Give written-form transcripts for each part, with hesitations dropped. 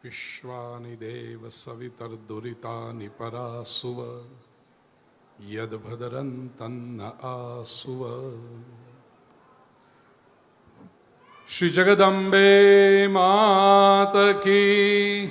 विश्वानि देव सवितर्दुरितानि परासुव यद्भद्रन्तन्न आसुव। श्री जगदम्बे मात की।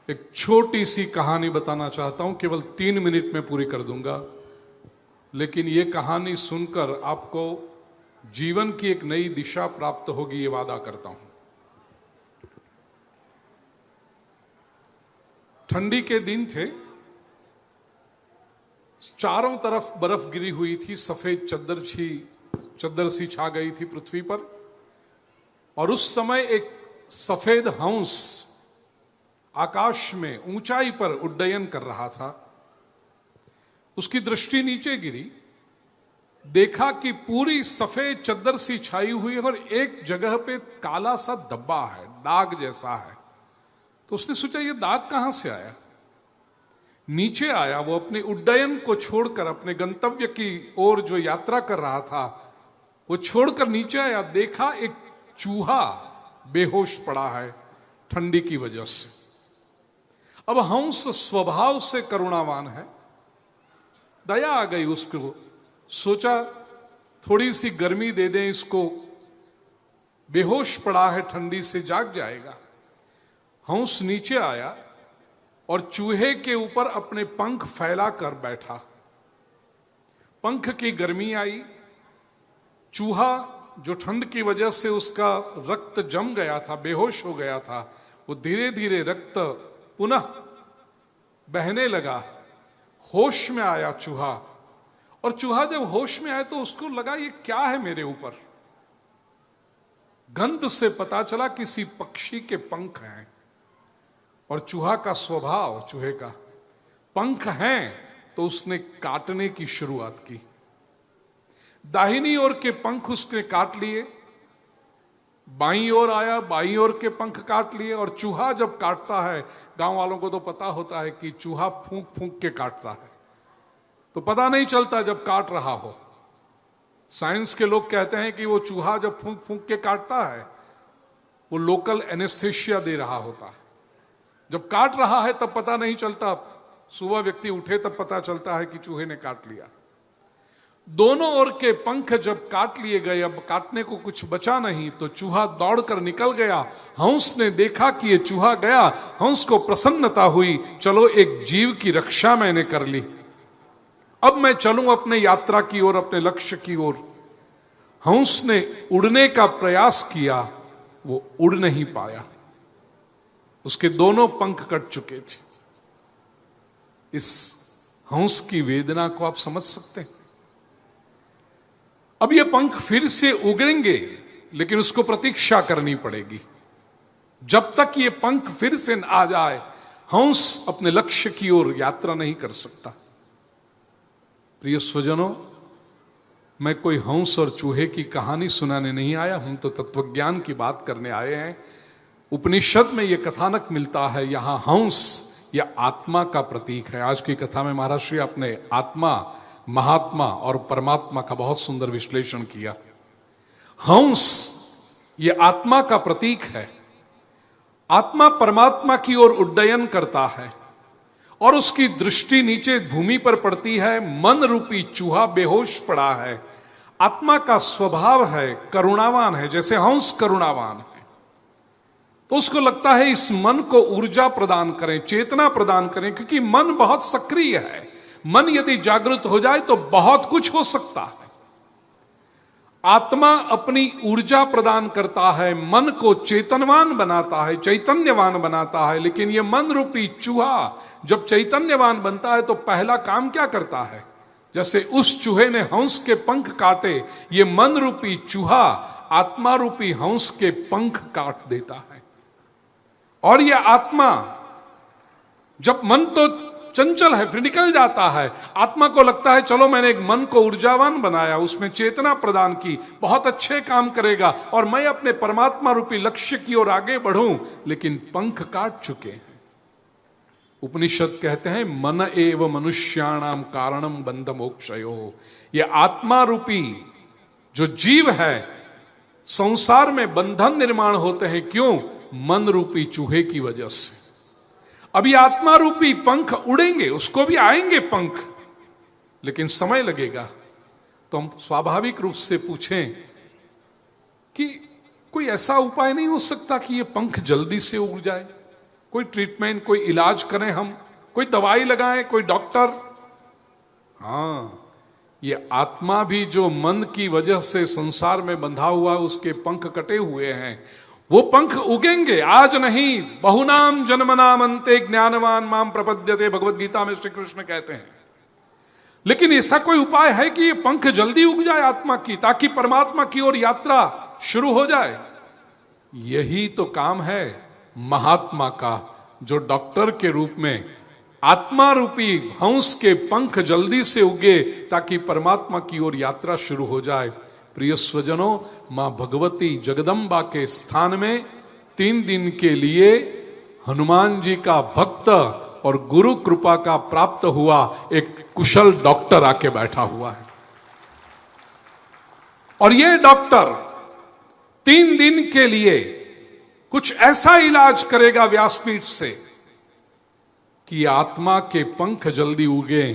एक छोटी सी कहानी बताना चाहता हूं, केवल 3 मिनट में पूरी कर दूंगा, लेकिन यह कहानी सुनकर आपको जीवन की एक नई दिशा प्राप्त होगी, ये वादा करता हूं। ठंडी के दिन थे, चारों तरफ बर्फ गिरी हुई थी, सफेद चद्दर सी छा गई थी पृथ्वी पर, और उस समय एक सफेद हंस आकाश में ऊंचाई पर उड्डयन कर रहा था। उसकी दृष्टि नीचे गिरी, देखा कि पूरी सफेद चद्दर सी छाई हुई है और एक जगह पे काला सा धब्बा है, दाग जैसा है। तो उसने सोचा ये दाग कहां से आया। नीचे आया, वो अपने उड्डयन को छोड़कर अपने गंतव्य की ओर जो यात्रा कर रहा था वो छोड़कर नीचे आया, देखा एक चूहा बेहोश पड़ा है ठंडी की वजह से। अब हंस स्वभाव से करुणावान है, दया आ गई उसको, सोचा थोड़ी सी गर्मी दे दें इसको, बेहोश पड़ा है ठंडी से, जाग जाएगा। हंस नीचे आया और चूहे के ऊपर अपने पंख फैला कर बैठा। पंख की गर्मी आई, चूहा जो ठंड की वजह से उसका रक्त जम गया था, बेहोश हो गया था, वो धीरे धीरे रक्त पुनः बहने लगा। होश में आया चूहा, और चूहा जब होश में आया तो उसको लगा ये क्या है मेरे ऊपर। गंध से पता चला किसी पक्षी के पंख हैं, और चूहा का स्वभाव, चूहे का पंख हैं तो उसने काटने की शुरुआत की। दाहिनी ओर के पंख उसने काट लिए, बाईं ओर आया, बाईं ओर के पंख काट लिए। और चूहा जब काटता है, गांव वालों को तो पता होता है कि चूहा फूंक फूंक के काटता है, तो पता नहीं चलता जब काट रहा हो। साइंस के लोग कहते हैं कि वो चूहा जब फूंक फूंक के काटता है वो लोकल एनेस्थेशिया दे रहा होता है। जब काट रहा है तब पता नहीं चलता, सुबह व्यक्ति उठे तब पता चलता है कि चूहे ने काट लिया। दोनों ओर के पंख जब काट लिए गए, अब काटने को कुछ बचा नहीं, तो चूहा दौड़कर निकल गया। हंस ने देखा कि ये चूहा गया, हंस को प्रसन्नता हुई, चलो एक जीव की रक्षा मैंने कर ली, अब मैं चलूं अपने यात्रा की ओर, अपने लक्ष्य की ओर। हंस ने उड़ने का प्रयास किया, वो उड़ नहीं पाया, उसके दोनों पंख कट चुके थे। इस हंस की वेदना को आप समझ सकते हैं। अब ये पंख फिर से उगेंगे, लेकिन उसको प्रतीक्षा करनी पड़ेगी। जब तक ये पंख फिर से न आ जाए, हंस अपने लक्ष्य की ओर यात्रा नहीं कर सकता। प्रिय स्वजनों, मैं कोई हंस और चूहे की कहानी सुनाने नहीं आया, हम तो तत्वज्ञान की बात करने आए हैं। उपनिषद में यह कथानक मिलता है, यहां हंस यह आत्मा का प्रतीक है। आज की कथा में महाराज श्री अपने आत्मा, महात्मा और परमात्मा का बहुत सुंदर विश्लेषण किया। हंस यह आत्मा का प्रतीक है। आत्मा परमात्मा की ओर उड्डयन करता है और उसकी दृष्टि नीचे भूमि पर पड़ती है। मन रूपी चूहा बेहोश पड़ा है। आत्मा का स्वभाव है, करुणावान है, जैसे हंस करुणावान है। तो उसको लगता है इस मन को ऊर्जा प्रदान करें, चेतना प्रदान करें, क्योंकि मन बहुत सक्रिय है। मन यदि जागृत हो जाए तो बहुत कुछ हो सकता है। आत्मा अपनी ऊर्जा प्रदान करता है, मन को चेतनवान बनाता है, चैतन्यवान बनाता है। लेकिन यह मन रूपी चूहा जब चैतन्यवान बनता है तो पहला काम क्या करता है? जैसे उस चूहे ने हंस के पंख काटे, ये मन रूपी चूहा आत्मा रूपी हंस के पंख काट देता है। और यह आत्मा, जब मन तो चंचल है फिर निकल जाता है, आत्मा को लगता है चलो मैंने एक मन को ऊर्जावान बनाया, उसमें चेतना प्रदान की, बहुत अच्छे काम करेगा और मैं अपने परमात्मा रूपी लक्ष्य की ओर आगे बढ़ूं। लेकिन पंख काट चुके हैं। उपनिषद कहते हैं मन एव मनुष्याणाम कारणम बंध मोक्षयो। यह आत्मा रूपी जो जीव है, संसार में बंधन निर्माण होते हैं। क्यों? मन रूपी चूहे की वजह से। अभी आत्मा रूपी पंख उड़ेंगे, उसको भी आएंगे पंख, लेकिन समय लगेगा। तो हम स्वाभाविक रूप से पूछें कि कोई ऐसा उपाय नहीं हो सकता कि ये पंख जल्दी से उड़ जाए? कोई ट्रीटमेंट, कोई इलाज करें हम, कोई दवाई लगाएं, कोई डॉक्टर? हाँ, ये आत्मा भी जो मन की वजह से संसार में बंधा हुआ, उसके पंख कटे हुए हैं, वो पंख उगेंगे। आज नहीं, बहुनाम जन्मनाम अंते ज्ञानवान माम प्रपद्यते, भगवत गीता में श्री कृष्ण कहते हैं। लेकिन ऐसा कोई उपाय है कि ये पंख जल्दी उग जाए आत्मा की, ताकि परमात्मा की ओर यात्रा शुरू हो जाए? यही तो काम है महात्मा का, जो डॉक्टर के रूप में आत्मा रूपी हंस के पंख जल्दी से उगे ताकि परमात्मा की ओर यात्रा शुरू हो जाए। प्रिय स्वजनों, मां भगवती जगदम्बा के स्थान में 3 दिन के लिए हनुमान जी का भक्त और गुरु कृपा का प्राप्त हुआ एक कुशल डॉक्टर आके बैठा हुआ है। और ये डॉक्टर 3 दिन के लिए कुछ ऐसा इलाज करेगा व्यासपीठ से कि आत्मा के पंख जल्दी उगे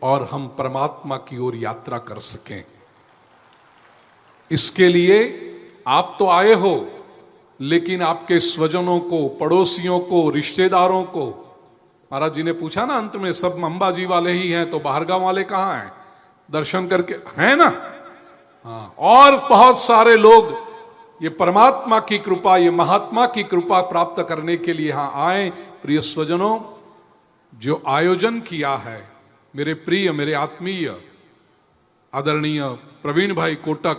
और हम परमात्मा की ओर यात्रा कर सकें। इसके लिए आप तो आए हो, लेकिन आपके स्वजनों को, पड़ोसियों को, रिश्तेदारों को, महाराज जी ने पूछा ना अंत में, सब अंबाजी वाले ही हैं तो बाहरगांव वाले कहां हैं? दर्शन करके हैं ना? हाँ, और बहुत सारे लोग ये परमात्मा की कृपा, ये महात्मा की कृपा प्राप्त करने के लिए यहां आए। प्रिय स्वजनों, जो आयोजन किया है मेरे प्रिय, मेरे आत्मीय आदरणीय प्रवीण भाई कोटक,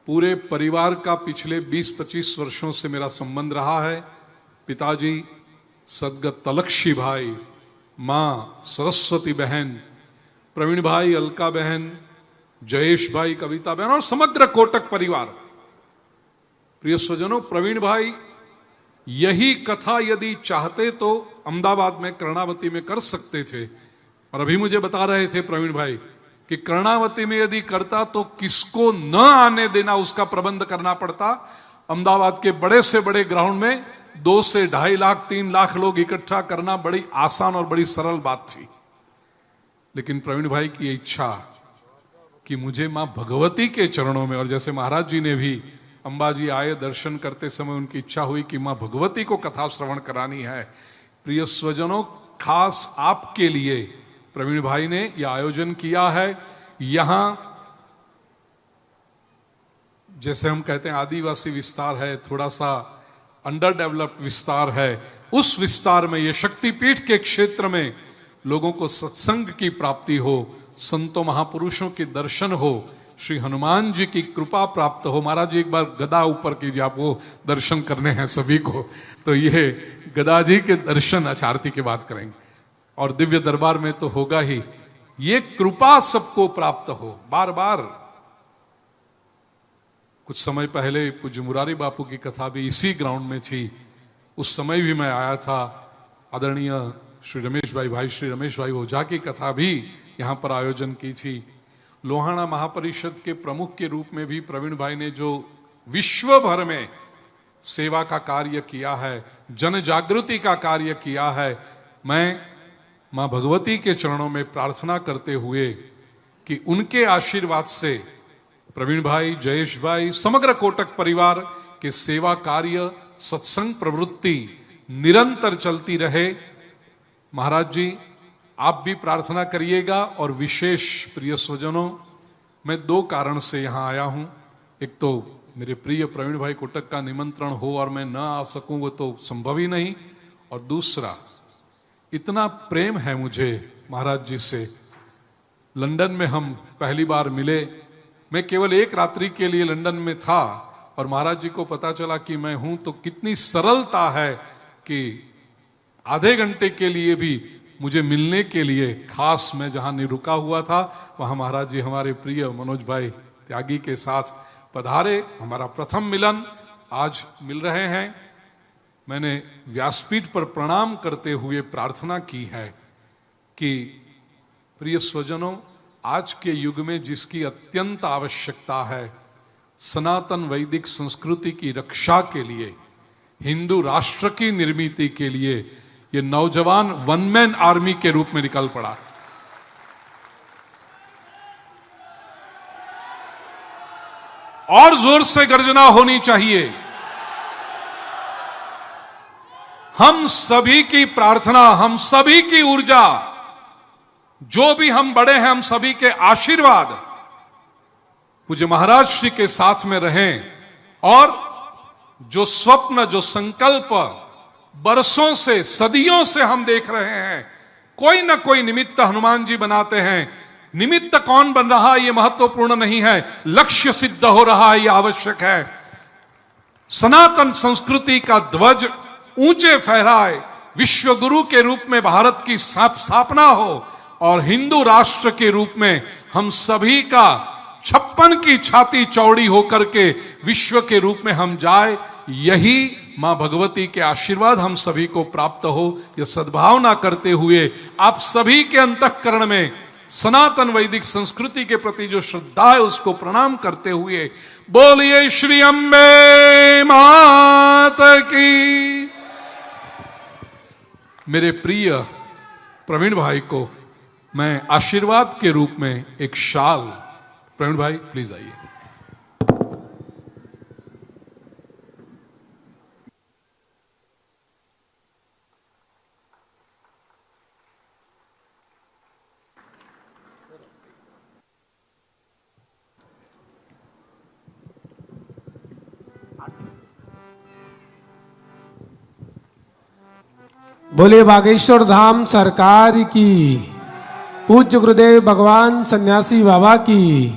पूरे परिवार का पिछले 20-25 वर्षों से मेरा संबंध रहा है। पिताजी सदगत तलक्षी भाई, मां सरस्वती बहन, प्रवीण भाई, अलका बहन, जयेश भाई, कविता बहन और समग्र कोटक परिवार। प्रिय स्वजनों, प्रवीण भाई यही कथा यदि चाहते तो अहमदाबाद में कर्णावती में कर सकते थे, और अभी मुझे बता रहे थे प्रवीण भाई कि कर्णावती में यदि करता तो किसको न आने देना उसका प्रबंध करना पड़ता। अहमदाबाद के बड़े से बड़े ग्राउंड में 2 से 2.5 लाख 3 लाख लोग इकट्ठा करना बड़ी आसान और बड़ी सरल बात थी। लेकिन प्रवीण भाई की इच्छा कि मुझे मां भगवती के चरणों में, और जैसे महाराज जी ने भी अंबाजी आए दर्शन करते समय उनकी इच्छा हुई कि मां भगवती को कथा श्रवण करानी है। प्रिय स्वजनों, खास आपके लिए प्रवीण भाई ने यह आयोजन किया है। यहां जैसे हम कहते हैं आदिवासी विस्तार है, थोड़ा सा अंडर डेवलप्ड विस्तार है, उस विस्तार में ये शक्तिपीठ के क्षेत्र में लोगों को सत्संग की प्राप्ति हो, संतों महापुरुषों के दर्शन हो, श्री हनुमान जी की कृपा प्राप्त हो। महाराज जी एक बार गदा ऊपर कीजिए, आप वो दर्शन करने हैं सभी को। तो ये गदा जी के दर्शन आरती के बाद करेंगे, और दिव्य दरबार में तो होगा ही। ये कृपा सबको प्राप्त हो। बार बार कुछ समय पहले पूज्य मुरारी बापू की कथा भी इसी ग्राउंड में थी, उस समय भी मैं आया था। आदरणीय श्री रमेश भाई, भाई श्री रमेश भाई ओझा की कथा भी यहां पर आयोजन की थी। लोहाना महापरिषद के प्रमुख के रूप में भी प्रवीण भाई ने जो विश्व भर में सेवा का कार्य किया है, जन जागृति का कार्य किया है, मैं मां भगवती के चरणों में प्रार्थना करते हुए कि उनके आशीर्वाद से प्रवीण भाई, जयेश भाई, समग्र कोटक परिवार के सेवा कार्य, सत्संग प्रवृत्ति निरंतर चलती रहे। महाराज जी आप भी प्रार्थना करिएगा। और विशेष प्रिय स्वजनों, मैं 2 कारण से यहां आया हूं। एक तो मेरे प्रिय प्रवीण भाई कोटक का निमंत्रण हो और मैं न आ सकूं, वो तो संभव ही नहीं। और दूसरा, इतना प्रेम है मुझे महाराज जी से। लंदन में हम पहली बार मिले, मैं केवल 1 रात्रि के लिए लंदन में था और महाराज जी को पता चला कि मैं हूं, तो कितनी सरलता है कि आधे घंटे के लिए भी मुझे मिलने के लिए, खास मैं जहां नहीं रुका हुआ था वहां महाराज जी हमारे प्रिय मनोज भाई त्यागी के साथ पधारे। हमारा प्रथम मिलन आज मिल रहे हैं। मैंने व्यासपीठ पर प्रणाम करते हुए प्रार्थना की है कि प्रिय स्वजनों, आज के युग में जिसकी अत्यंत आवश्यकता है, सनातन वैदिक संस्कृति की रक्षा के लिए हिंदू राष्ट्र की निर्मिति के लिए ये नौजवान वन मैन आर्मी के रूप में निकल पड़ा। और जोर से गर्जना होनी चाहिए। हम सभी की प्रार्थना, हम सभी की ऊर्जा, जो भी हम बड़े हैं, हम सभी के आशीर्वाद पूज्य महाराज श्री के साथ में रहें और जो स्वप्न, जो संकल्प बरसों से, सदियों से हम देख रहे हैं, कोई ना कोई निमित्त हनुमान जी बनाते हैं। निमित्त कौन बन रहा है ये महत्वपूर्ण नहीं है, लक्ष्य सिद्ध हो रहा है ये आवश्यक है। सनातन संस्कृति का ध्वज ऊंचे फहराए, विश्व गुरु के रूप में भारत की स्थापना हो और हिंदू राष्ट्र के रूप में हम सभी का 56 की छाती चौड़ी होकर के विश्व के रूप में हम जाए, यही मां भगवती के आशीर्वाद हम सभी को प्राप्त हो। यह सद्भावना करते हुए आप सभी के अंतःकरण में सनातन वैदिक संस्कृति के प्रति जो श्रद्धा है उसको प्रणाम करते हुए बोलिए श्री अम्बे मात की। मेरे प्रिय प्रवीण भाई को मैं आशीर्वाद के रूप में एक शाल, प्रवीण भाई प्लीज आइए। बोले बागेश्वर धाम सरकार की, पूज्य गुरुदेव भगवान सन्यासी बाबा की,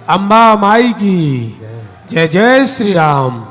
अम्बा माई की जय। जय श्री राम।